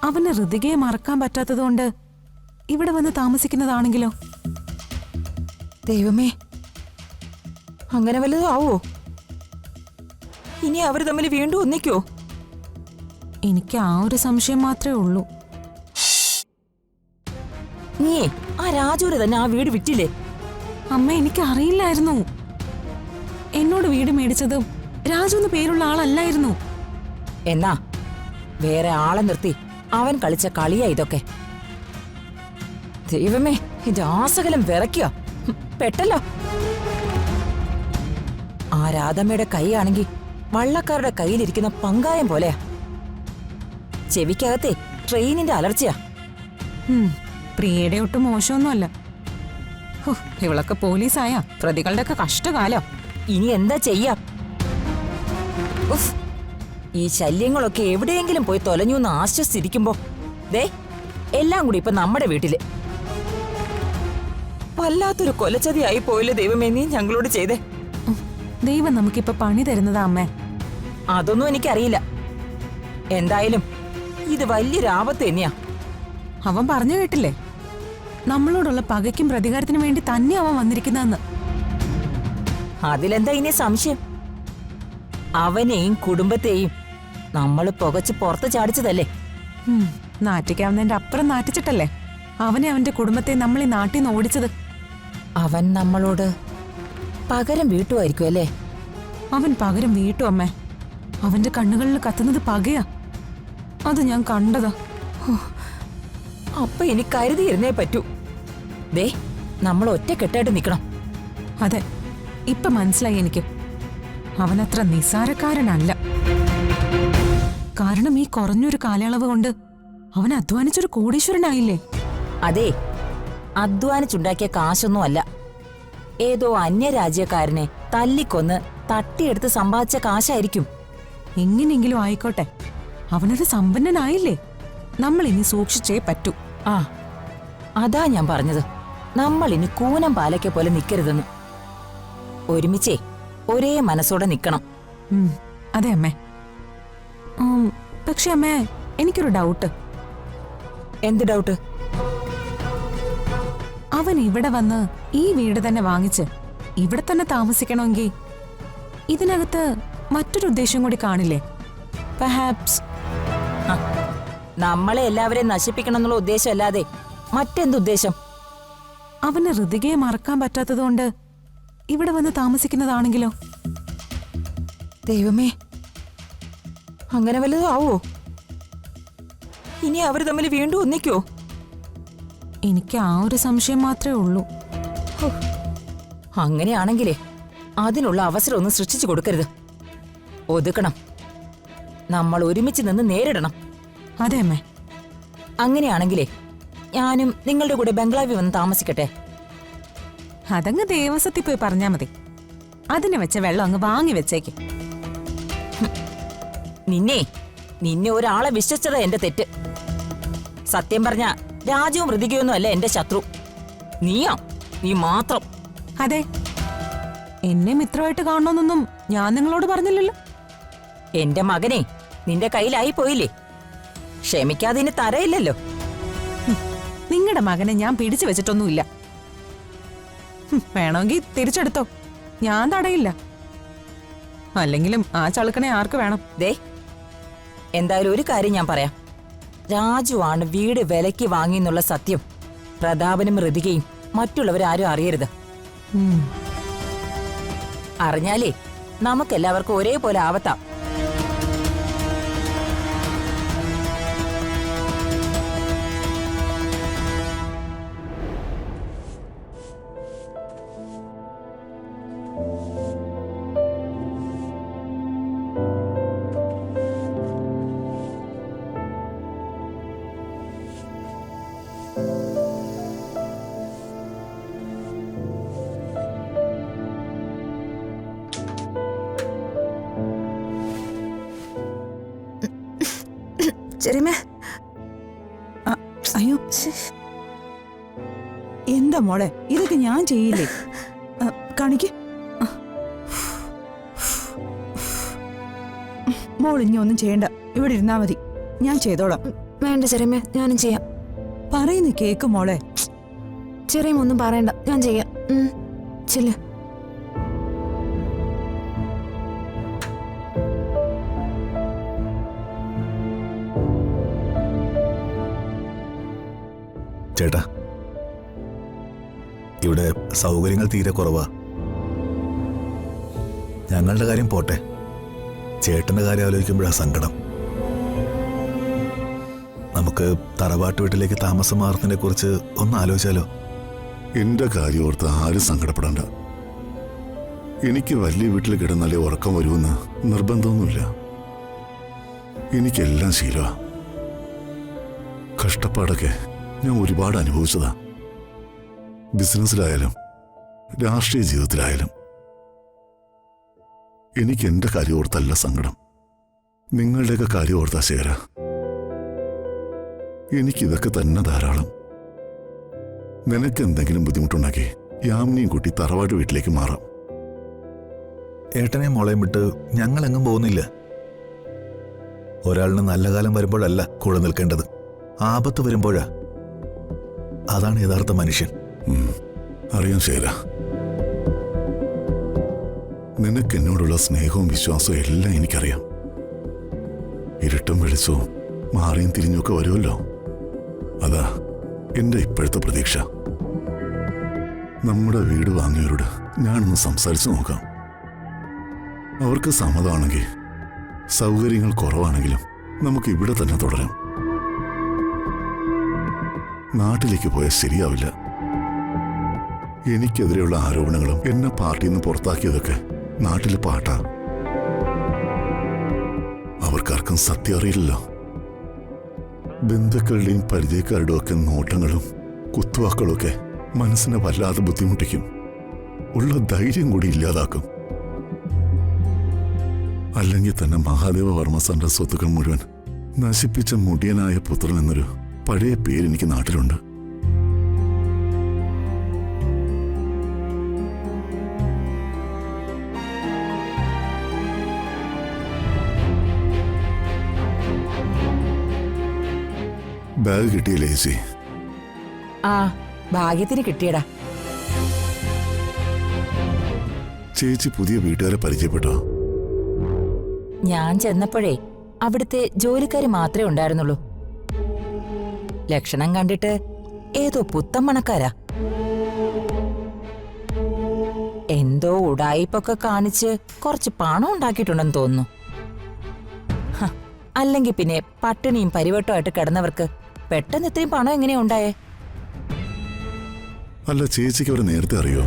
അവന് ഋതികയെ മറക്കാൻ പറ്റാത്തതുകൊണ്ട് ഇവിടെ വന്ന് താമസിക്കുന്നതാണെങ്കിലോ? ദൈവമേ, അങ്ങനെ വല്ലതും ആവോ? ഇനി അവർ തമ്മിൽ വീണ്ടും ഒന്നിക്കോ? എനിക്ക് ആ ഒരു സംശയം മാത്രമേ ഉള്ളൂ. നീയേ ആ രാജുവിന് തന്നെ ആ വീട് വിറ്റില്ലേ? അമ്മ, എനിക്ക് അറിയില്ലായിരുന്നു. എന്നോട് വീട് മേടിച്ചതും രാജു എന്ന് പേരുള്ള ആളല്ലായിരുന്നു. എന്നാ വേറെ ആളെ നിർത്തി അവൻ കളിച്ച കളിയാ ഇതൊക്കെ. ദൈവമേ, രാസകലം വിറയ്ക്കുക. പെട്ടല്ലോ. ആ രാധമ്മയുടെ കൈയാണെങ്കിൽ വള്ളക്കാരുടെ കയ്യിലിരിക്കുന്ന പങ്കായം പോലെയാ. ചെവിക്കകത്തെ ട്രെയിനിന്റെ അലർച്ചയാ. പ്രിയയുടെ ഒട്ടും മോശമൊന്നുമല്ല. ഇവളൊക്കെ പോലീസായ പ്രതികളുടെ ഒക്കെ കഷ്ടകാലം. ഇനി എന്താ ചെയ്യാ? ഈ ശല്യങ്ങളൊക്കെ എവിടെയെങ്കിലും പോയി തൊലഞ്ഞു എന്ന് ആശ്വസിച്ചിരിക്കുമ്പോ ദേ എല്ലാം കൂടി ഇപ്പൊ നമ്മുടെ വീട്ടില്. വല്ലാത്തൊരു കൊലച്ചതിയായി പോയില്ലേ ദൈവമേ നീ ഞങ്ങളോട് ചെയ്തേ. ദൈവം നമുക്കിപ്പൊ പണി തരുന്നതാ അമ്മേ. അതൊന്നും എനിക്കറിയില്ല. എന്തായാലും ഇത് വലിയൊരു ആപത്ത് തന്നെയാ. അവൻ പറഞ്ഞു കേട്ടില്ലേ, നമ്മളോടുള്ള പകയ്ക്കും പ്രതികാരത്തിനും വേണ്ടി തന്നെ അവൻ വന്നിരിക്കുന്നതെന്ന്. അതിലെന്താ ഇനി സംശയം? അവനെയും കുടുംബത്തെയും നമ്മൾ പുകച്ച് പുറത്ത് ചാടിച്ചതല്ലേ. നാറ്റിക്കാവുന്നതിന്റെ അപ്പുറം നാറ്റിച്ചിട്ടല്ലേ അവനെ അവന്റെ കുടുംബത്തെ നമ്മൾ ഈ നാട്ടിൽ നിന്ന് ഓടിച്ചത്. അവൻ നമ്മളോട് പകരം വീട്ടുമായിരിക്കും അല്ലേ? അവൻ പകരം വീട്ടു അമ്മേ. അവന്റെ കണ്ണുകളിൽ കത്തുന്നത് പകയാ. അത് ഞാൻ കണ്ടതാ. അപ്പൊ ഇനി കരുതിയിരുന്നേ പറ്റൂ. ദേ നമ്മൾ ഒറ്റക്കെട്ടായിട്ട് നിക്കണം. അതെ, ഇപ്പൊ മനസ്സിലായി എനിക്ക്. അവനത്ര നിസാരക്കാരനല്ല. കാരണം ഈ കുറഞ്ഞൊരു കാലയളവ് കൊണ്ട് അവൻ അധ്വാനിച്ചൊരു കോടീശ്വരനായില്ലേ. അതെ, അധ്വാനിച്ചുണ്ടാക്കിയ കാശൊന്നും അല്ല. ഏതോ അന്യരാജ്യക്കാരനെ തല്ലിക്കൊന്ന് തട്ടിയെടുത്ത് സമ്പാദിച്ച കാശായിരിക്കും. എങ്ങനെയെങ്കിലും ആയിക്കോട്ടെ, അവനൊരു സമ്പന്നനായില്ലേ. നമ്മൾ ഇനി സൂക്ഷിച്ചേ പറ്റൂ. ആ, അതാ ഞാൻ പറഞ്ഞത്, നമ്മൾ ഇനി കൂനം പാലയ്ക്ക പോലെ നിൽക്കരുതെന്ന്. ഒരുമിച്ചേ ഒരേ മനസ്സോടെ നിൽക്കണം. അതെ അമ്മേ. പക്ഷെ അമ്മേ, എനിക്കൊരു ഡൗട്ട്. എന്ത് ഡൗട്ട്? അവൻ ഇവിടെ വന്ന് ഈ വീട് തന്നെ വാങ്ങിച്ച് ഇവിടെ തന്നെ താമസിക്കണമെങ്കിൽ ഇതിനകത്ത് മറ്റൊരു ഉദ്ദേശം കൂടി കാണില്ലേ? പെർഹാപ്സ് നമ്മളെ എല്ലാവരെയും നശിപ്പിക്കണം എന്നുള്ള ഉദ്ദേശമല്ലാതെ മറ്റെന്തുദ്ദേശം? അവന് ഋതികയെ മറക്കാൻ പറ്റാത്തതുകൊണ്ട് ഇവിടെ വന്ന് താമസിക്കുന്നതാണെങ്കിലോ? ദൈവമേ, അങ്ങനെ വല്ലതും ആവോ? ഇനി അവർ തമ്മിൽ വീണ്ടും ഒന്നിക്കോ? എനിക്ക് ആ ഒരു സംശയം മാത്രമേ ഉള്ളൂ. അങ്ങനെയാണെങ്കിലേ അതിനുള്ള അവസരം ഒന്നും സൃഷ്ടിച്ചു കൊടുക്കരുത്. ഒതുക്കണം. നമ്മൾ ഒരുമിച്ച് നിന്ന് നേരിടണം. അതെ അമ്മേ. അങ്ങനെയാണെങ്കിലേ ഞാനും നിങ്ങളുടെ കൂടെ ബംഗ്ലാവിൽ വന്ന് താമസിക്കട്ടെ. അതങ്ങ് ദേവസ്വത്തിൽ പോയി പറഞ്ഞാ മതി. അതിന് വെച്ച വെള്ളം അങ്ങ് വാങ്ങി വെച്ചേക്ക്. നിന്നെ ഒരാളെ വിശ്വസിച്ചതാ എന്റെ തെറ്റ്. സത്യം പറഞ്ഞ രാജുവും ഋതികയൊന്നും അല്ല എന്റെ ശത്രു. നീ മാത്രം. അതെ, എന്നെ മിത്രമായിട്ട് കാണണമെന്നൊന്നും ഞാൻ നിങ്ങളോട് പറഞ്ഞില്ലല്ലോ. എന്റെ മകനെ നിന്റെ കയ്യിലായി പോയില്ലേ, ക്ഷമിക്കാതെ ഇനി തരയില്ലല്ലോ. നിങ്ങളുടെ മകനെ ഞാൻ പിടിച്ചു വെച്ചിട്ടൊന്നുമില്ല. വേണമെങ്കിൽ തിരിച്ചെടുത്തോ, ഞാൻ തടയില്ല. അല്ലെങ്കിലും ആ ചളുക്കണെ ആർക്ക് വേണം? ദേ, എന്തായാലും ഒരു കാര്യം ഞാൻ പറയാം. രാജുവാണ് വീട് വിലയ്ക്ക് വാങ്ങിയെന്നുള്ള സത്യം പ്രതാപനും ഋതികയും മറ്റുള്ളവരാരും അറിയരുത്. അറിഞ്ഞാലേ നമുക്കെല്ലാവർക്കും ഒരേപോലെ ആവത്താം. ചെറിയമേ, അയ്യോ, എന്താ മോളെ ഇതൊക്കെ ഞാൻ ചെയ്യില്ലേ? കാണിക്ക്. മോൾ ഇനി ഒന്നും ചെയ്യണ്ട, ഇവിടെ ഇരുന്നാ മതി, ഞാൻ ചെയ്തോളാം. വേണ്ട ചെറിയമ്മ, ഞാനും ചെയ്യാം. പറയുന്ന കേക്ക് മോളെ. ചെറിയമ്മ ഒന്നും പറയണ്ട, ഞാൻ ചെയ്യാം. ചെല്ല്. ചേട്ടാ, ഇവിടെ സൗകര്യങ്ങൾ തീരെ കുറവാ. ഞങ്ങളുടെ കാര്യം പോട്ടെ, ചേട്ടന്റെ കാര്യം ആലോചിക്കുമ്പോഴാ സങ്കടം. നമുക്ക് തറവാട്ട് വീട്ടിലേക്ക് താമസം മാറുന്നതിനെ കുറിച്ച് ഒന്ന് ആലോചിച്ചാലോ? എന്റെ കാര്യം ഓർത്ത് ആരും സങ്കടപ്പെടണ്ട. എനിക്ക് വലിയ വീട്ടിൽ കിടന്നാലേ ഉറക്കം വരുമെന്ന് നിർബന്ധമൊന്നുമില്ല. എനിക്കെല്ലാം ശീലമാ. കഷ്ടപ്പാടൊക്കെ ഞാൻ ഒരുപാട് അനുഭവിച്ചതാ. ബിസിനസ്സിലായാലും രാഷ്ട്രീയ ജീവിതത്തിലായാലും. എനിക്ക് എന്റെ കാര്യം ഓർത്തല്ല സങ്കടം, നിങ്ങളുടെയൊക്കെ കാര്യം ഓർത്താ ശേഖര. എനിക്കിതൊക്കെ തന്നെ ധാരാളം. നിനക്ക് എന്തെങ്കിലും ബുദ്ധിമുട്ടുണ്ടാക്കി യാമിനിയും കൂട്ടി തറവാട്ട് വീട്ടിലേക്ക് മാറാം. ഏട്ടനെയും മോളെയും വിട്ട് ഞങ്ങളെങ്ങും പോകുന്നില്ല. ഒരാളിന് നല്ല കാലം വരുമ്പോഴല്ല കൂടെ നിൽക്കേണ്ടത്, ആപത്ത് വരുമ്പോഴാ. അതാണ് യഥാർത്ഥ മനുഷ്യൻ. അറിയാം ശേഖര, നിനക്ക് എന്നോടുള്ള സ്നേഹവും വിശ്വാസവും എല്ലാം എനിക്കറിയാം. ഇരുട്ടും വെളിച്ചവും മാറിയും തിരിഞ്ഞൊക്കെ വരുമല്ലോ. അതാ എന്റെ ഇപ്പോഴത്തെ പ്രതീക്ഷ. നമ്മുടെ വീട് വാങ്ങിയവരോട് ഞാനൊന്ന് സംസാരിച്ചു നോക്കാം. അവർക്ക് സമ്മതമാണെങ്കിൽ, സൗകര്യങ്ങൾ കുറവാണെങ്കിലും നമുക്ക് ഇവിടെ തന്നെ തുടരാം. നാട്ടിലേക്ക് പോയാൽ ശരിയാവില്ല. എനിക്കെതിരെയുള്ള ആരോപണങ്ങളും എന്നെ പാർട്ടിയിൽ നിന്ന് പുറത്താക്കിയതൊക്കെ നാട്ടിലെ പാട്ടാ. അവർക്കാർക്കും സത്യം അറിയില്ലല്ലോ. ബന്ധുക്കളുടെയും പരിചയക്കാരുടെയും ഒക്കെ നോട്ടങ്ങളും കുത്തുവാക്കളും ഒക്കെ മനസ്സിനെ വല്ലാതെ ബുദ്ധിമുട്ടിക്കും. ഉള്ള ധൈര്യം കൂടി ഇല്ലാതാക്കും. അല്ലെങ്കിൽ തന്നെ മഹാദേവ വർമ്മ സാറിന്റെ സ്വത്തുക്കൾ മുഴുവൻ നശിപ്പിച്ച മുടിയനായ പുത്രൻ എന്നൊരു പഴയ പേരെനിക്ക് നാട്ടിലുണ്ട്. ബാഗ് കിട്ടിയില്ലേ ചേച്ചി? ആ, ഭാഗ്യത്തിന് കിട്ടിയടാ. ചേച്ചി പുതിയ വീട്ടുകാരെ പരിചയപ്പെട്ടോ? ഞാൻ ചെന്നപ്പോഴേ അവിടുത്തെ ജോലിക്കാര് മാത്രമേ ഉണ്ടായിരുന്നുള്ളൂ. ലക്ഷണം കണ്ടിട്ട് ഏതോ പുത്തമ്മണക്കാരാ. എന്തോ ഉടായിപ്പൊക്കെ കാണിച്ച് കുറച്ച് പണം ഉണ്ടാക്കിയിട്ടുണ്ടെന്ന് തോന്നുന്നു. അല്ലെങ്കിൽ പിന്നെ പട്ടിണിയും പരിവട്ടമായിട്ട് കിടന്നവർക്ക് പെട്ടെന്ന് ഇത്രയും പണം എങ്ങനെയാ ഉണ്ടായേ? അല്ല, ചേച്ചിക്ക് അവരെ നേരത്തെ അറിയോ?